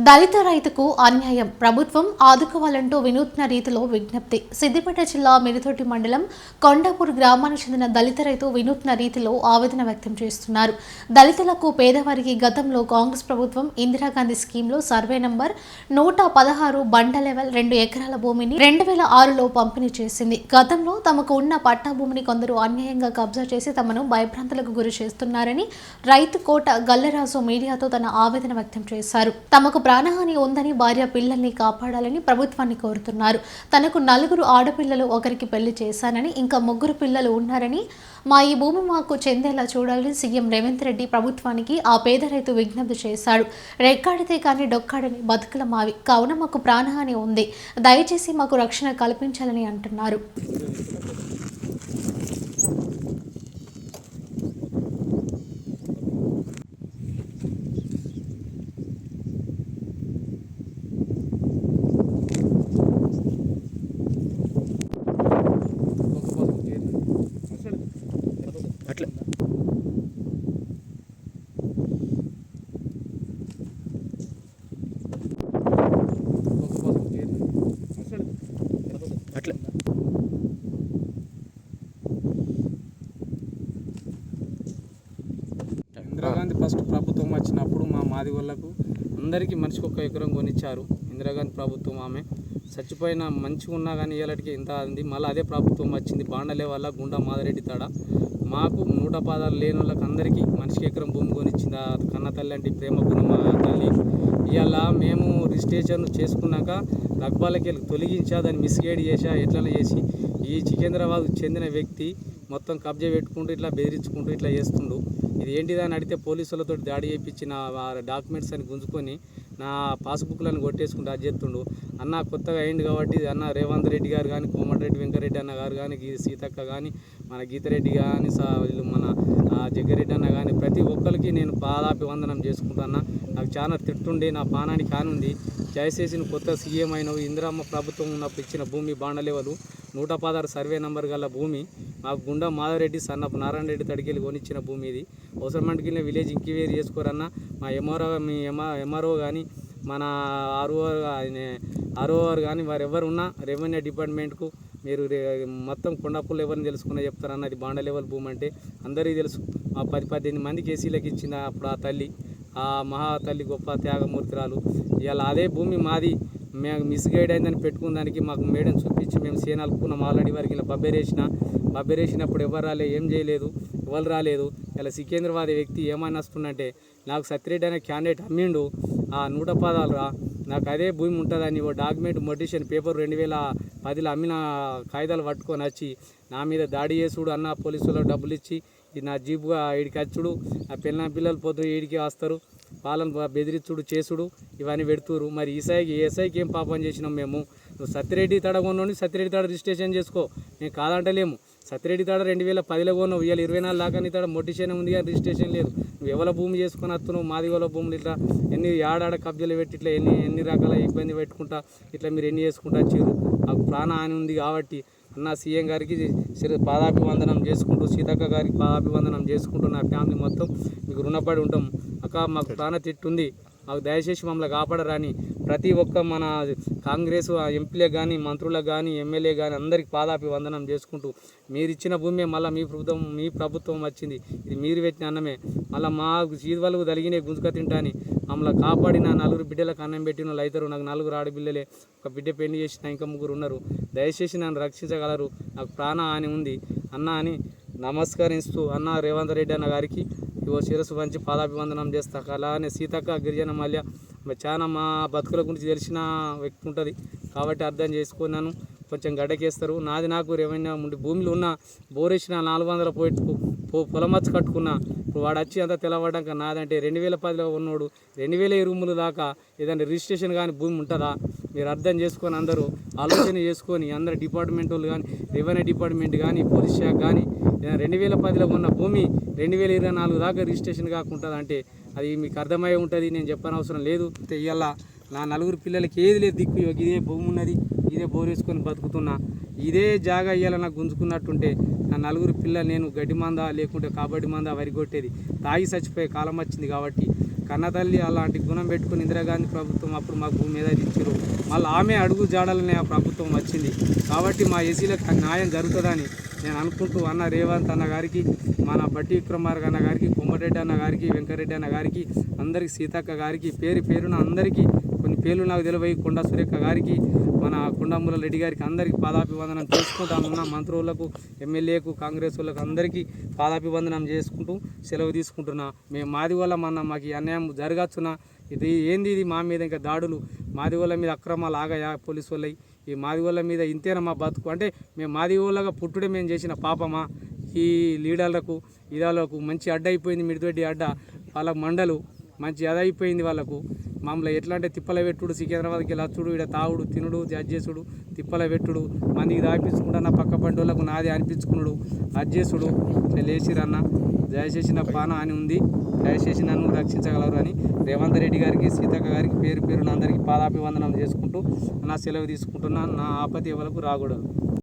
దళిత రైతుకు అన్యాయం, ప్రభుత్వం ఆదుకోవాలంటూ వినూత్న రీతిలో విజ్ఞప్తి. సిద్దిపేట జిల్లా మిరుతోటి మండలం కొండాపూర్ గ్రామానికి చెందిన దళిత రైతు వినూత్న రీతిలో ఆవేదన వ్యక్తం చేస్తున్నారు. దళితులకు, పేదవారికి గతంలో కాంగ్రెస్ ప్రభుత్వం ఇందిరాగాంధీ స్కీమ్లో సర్వే నంబర్ 116 బండ లెవెల్ 2 ఎకరాల భూమిని 2006లో పంపిణీ చేసింది. గతంలో తమకు ఉన్న పట్టా భూమిని కొందరు అన్యాయంగా కబ్జా చేసి తమను భయభ్రాంతులకు గురి చేస్తున్నారని రైతు కోట గల్లరాజు మీడియాతో తన ఆవేదన వ్యక్తం చేశారు. తమకు ప్రాణహాని ఉందని, భార్య పిల్లల్ని కాపాడాలని ప్రభుత్వాన్ని కోరుతున్నారు. తనకు 4 ఆడపిల్లలు, ఒకరికి పెళ్లి చేశానని, ఇంకా 3 పిల్లలు ఉన్నారని, ఈ భూమి మాకు చెందేలా చూడాలని సీఎం రేవంత్ రెడ్డి ప్రభుత్వానికి ఆ పేద రైతు విజ్ఞప్తి చేశాడు. రెక్కాడితే కానీ డొక్కాడని బతుకుల మావి, కావున మాకు ప్రాణహాని ఉంది, దయచేసి మాకు రక్షణ కల్పించాలని అంటున్నారు. ఇందిరాగాంధీ ఫస్ట్ ప్రభుత్వం వచ్చినప్పుడు మా మాది వాళ్ళకు అందరికీ మనిషికి 1 ఎకరం కొనిచ్చారు. ఇందిరాగాంధీ ప్రభుత్వం ఆమె చచ్చిపోయిన మంచిగా ఉన్నా కానీ ఇలాంటికి ఇంత ఉంది. మళ్ళీ అదే ప్రభుత్వం వచ్చింది. బాండలే వల్ల గుండా మాదిరెడ్డి తాడ మాకు 100 లేని వాళ్ళకి అందరికీ మనిషికి ఎకరం భూమి కొనిచ్చింది. కన్న తల్లి అంటే ప్రేమ గుణ మా తల్లి. ఇవాళ మేము రిజిస్ట్రేషన్ చేసుకున్నాక రగ్బాలకి తొలగించా, దాన్ని మిస్గైడ్ చేసా, ఎట్లా చేసి ఈ సికింద్రాబాద్కు చెందిన వ్యక్తి మొత్తం కబ్జా పెట్టుకుంటూ ఇట్లా బెదిరించుకుంటూ ఇట్లా చేస్తుండు. ఇది ఏంటిదని అడిగితే పోలీసులతో దాడి చేయించి నా డాక్యుమెంట్స్ అని గుంజుకొని నా పాస్బుక్లను కొట్టేసుకుంటూ అది చేస్తుండు. అన్న కొత్తగా అయింది కాబట్టి అన్న రేవంత్ రెడ్డి గారు కానీ, కోమటిరెడ్డి వెంకరెడ్డి అన్న గారు కానీ, సీతక్క కానీ, మన గీతారెడ్డి కానీ, వీళ్ళు మన జగ్గారెడ్డి అన్న కానీ ప్రతి ఒక్కరికి నేను పాదాభివందనం చేసుకుంటున్నా. నాకు చాలా తిట్టుండే, నా పానానికి కానుంది. దయచేసి కొత్త సీఎం అయినవు, ఇందిరమ్మ ప్రభుత్వం ఉన్నప్పుడు ఇచ్చిన భూమి బాండలేవలు 116 సర్వే నంబర్ గల భూమి మాకు గుండా మాధవరెడ్డి సన్నపు నారాయణ రెడ్డి తడికెళ్ళి కొనిచ్చిన భూమి ఇది. అవసరమంటికి విలేజ్ ఇంక్వైరీ చేసుకోరన్నా. మా ఎంఆర్ఓ కానీ, మన ఆర్ఓ కానీ వారు ఎవరు ఉన్నా రెవెన్యూ డిపార్ట్మెంట్కు మీరు మొత్తం కొండాపూర్లో ఎవరిని తెలుసుకున్నా చెప్తారన్న. అది బాండ లెవెల్ భూమి అంటే అందరికీ తెలుసు. మా 10-18 మందికి ఏసీలకు ఇచ్చిన అప్పుడు ఆ తల్లి, ఆ మహా తల్లి గొప్ప త్యాగమూర్తిరాలు. ఇవాళ అదే భూమి మాది మేము మిస్గైడ్ అయిందని పెట్టుకున్న దానికి మాకు మేడం చూపించి మేము సేనాలుకున్నాం. ఆల్రెడీ వారికి ఇలా బబ్బెరేసినప్పుడు ఎవరు రాలేదు, ఏం చేయలేదు, ఎవరు రాలేదు. ఇలా సికింద్రాబాద్ వ్యక్తి ఏమైనా వస్తుందంటే నాకు సత్యరెడ్డి అనే క్యాండిడేట్ అమ్మిండు ఆ 116 రా, నాకు అదే భూమి ఉంటుందని ఓ డాక్యుమెంట్ మొటిషన్ పేపర్ 2010లో అమ్మిన కాగితాలు పట్టుకొని వచ్చి నా మీద దాడి చేసుడు. అన్న పోలీసులకు డబ్బులు ఇచ్చి ఇది నా జీపుగా ఈడికి వచ్చుడు, నా పిల్లలు పోతూ ఈడికి వస్తారు, పాలన బెదిరించుడు చేసుడు ఇవన్నీ పెడుతురు. మరి ఏసైకి ఏం పాపం చేసినాం మేము? నువ్వు సత్యరెడ్డి తడ కొన్నావు, సత్యరెడ్డి తడ రిజిస్ట్రేషన్ చేసుకో, మేము కాదంటలేము. సత్యరెడ్డి తడ 2010లో కొన్నావు, ఇవాళ 24 దాకా నీ తడ మొటిషన్ ఉంది కానీ రిజిస్ట్రేషన్ లేదు. నువ్వు ఎవరి భూమి చేసుకొని వస్తున్నావు? మాది వాళ్ళ భూములు ఇట్లా ఎన్ని ఆడాడ కబ్జాలు పెట్టి ఇట్లా ఎన్ని రకాల ఇబ్బంది పెట్టుకుంటా ఇట్లా మీరు ఎన్ని చేసుకుంటా వచ్చారు. నాకు ప్రాణహాని ఉంది కాబట్టి అన్న సీఎం గారికి పాదాభివందనం చేసుకుంటూ, సీతక్క గారికి పాదాభివందనం చేసుకుంటూ నా ఫ్యామిలీ మొత్తం మీకు రుణపడి ఉంటాం. అక్క మాకు ప్రాణ తిట్టుంది, మాకు దయచేసి మమ్మల్ని కాపాడరాని ప్రతి ఒక్క మన కాంగ్రెస్ ఎంపీలకు కానీ, మంత్రులకు కానీ, ఎమ్మెల్యే కానీ అందరికీ పాదాభివందనం చేసుకుంటూ మీరు ఇచ్చిన భూమే మళ్ళీ మీ ప్రభుత్వం వచ్చింది, ఇది మీరు పెట్టిన అన్నమే మళ్ళీ మా జీవాలకు తలిగినే గుంజుక తింటాని మమ్మల్ని కాపాడి నా 4 బిడ్డలకు అన్నం పెట్టిన వాళ్ళు అవుతారు. నాకు 4 ఆడపిల్లలే, ఒక బిడ్డ పెళ్లి చేసిన ఇంకా 3 ఉన్నారు. దయచేసి నన్ను రక్షించగలరు, నాకు ప్రాణ హాని ఉంది అన్న అని నమస్కరిస్తూ అన్న రేవంత్ రెడ్డి అన్న గారికి శిరస్సు వంచి పాదాభివందనం చేస్తా. అలానే సీతక్క, గిరిజన మల్య చాలా మా బతుకుల గురించి తెలిసిన వ్యక్తి ఉంటుంది కాబట్టి అర్థం చేసుకున్నాను. కొంచెం గడ్డకేస్తారు. నాది నాకు రెవెన్యూ ఉండి భూమిలో ఉన్న బోరేసిన 400 పొలమచ్చ కట్టుకున్నా. ఇప్పుడు వాడు వచ్చి అంతా తెలవడాక నాదంటే 2010లో ఉన్నోడు 2020 దాకా ఏదైనా రిజిస్ట్రేషన్ కానీ భూమి ఉంటుందా? మీరు అర్థం చేసుకొని అందరూ ఆలోచన చేసుకొని అందరు డిపార్ట్మెంట్ వాళ్ళు కానీ, రెవెన్యూ డిపార్ట్మెంట్ కానీ, పోలీస్ శాఖ కానీ 2010లో ఉన్న భూమి 2024 దాకా రిజిస్ట్రేషన్ కాకుండా అంటే అది మీకు అర్థమై ఉంటుంది. నేను చెప్పనవసరం లేదు. ఇవాళ నా 4 పిల్లలకి ఏది లేదు దిక్కు, ఇదే భూమి ఉన్నది, ఇదే బోర్ వేసుకొని బతుకుతున్నా. ఇదే జాగా ఇయ్యాల నాకు గుంజుకున్నట్టుంటే నా నలుగురు పిల్లలు నేను గడ్డి మంద లేకుంటే కబడ్డీ మంద వరి కొట్టేది తాగి చచ్చిపోయే కాలం వచ్చింది. కాబట్టి కన్నతల్లి అలాంటి గుణం పెట్టుకుని ఇందిరాగాంధీ ప్రభుత్వం అప్పుడు మాకు భూమి మీద ఇచ్చారు. మళ్ళీ ఆమె అడుగు జాడలనే ఆ ప్రభుత్వం వచ్చింది. కాబట్టి మా ఎస్సీలకు న్యాయం జరుగుతుందని నేను అనుకుంటూ అన్న రేవంత్ అన్న గారికి, మన బట్టి విక్రమార్క అన్న గారికి, కొమ్మరెడ్డి అన్న గారికి, వెంకరెడ్డి అన్న గారికి, అందరికీ సీతక్క గారికి, పేరున అందరికీ కొన్ని పేర్లు నాకు తెలివై, కొండ సురేఖ గారికి, మన కొండమూల రెడ్డి గారికి అందరికీ పాదాభివందనం చేసుకుంటానున్న మంత్రులకు, ఎమ్మెల్యేకు, కాంగ్రెస్ వాళ్ళకు అందరికీ పాదాభివందనం చేసుకుంటూ సెలవు తీసుకుంటున్నా. మేము మాది వల్ల మాకు ఈ అన్యాయం జరగచ్చునా, ఇది ఏంది, ఇది మా మీద ఇంకా దాడులు, మాది వాళ్ళ మీద అక్రమాలు ఆగాయా పోలీసు వాళ్ళవి, ఈ మాది వాళ్ళ మీద ఇంతేనా మా బతుకు అంటే మేము మాది వాళ్ళగా పుట్టుడే మేము చేసిన పాపమా? ఈ లీడర్లకు ఇదాలకు మంచి అడ్డ అయిపోయింది, మిడిదొడ్డి అడ్డ, వాళ్ళ మండలు మంచి అదైపోయింది వాళ్ళకు. మామూలు ఎట్లా అంటే తిప్పల పెట్టుడు, సికింద్రాబాద్కి లచ్చుడు, ఇక్కడ తాగుడు, తినుడు, జడ్జేసుడు, తిప్పల పెట్టుడు, మందికి దాపించుకుంటా నా పక్క పంట వాళ్ళకు నాది అనిపించుకున్నాడు, అజ్జేసుడు, ఇట్లా లేచిరన్న దయచేసి నా పాన అని ఉంది, దయచేసి నన్ను రక్షించగలరు అని రేవంత్ రెడ్డి గారికి, సీతక్క గారికి పేరున అందరికీ పాదాభివందనం చేసుకుంటూ నా సెలవు తీసుకుంటున్నా. నా ఆపత్తి ఎవరికి రాకూడదు.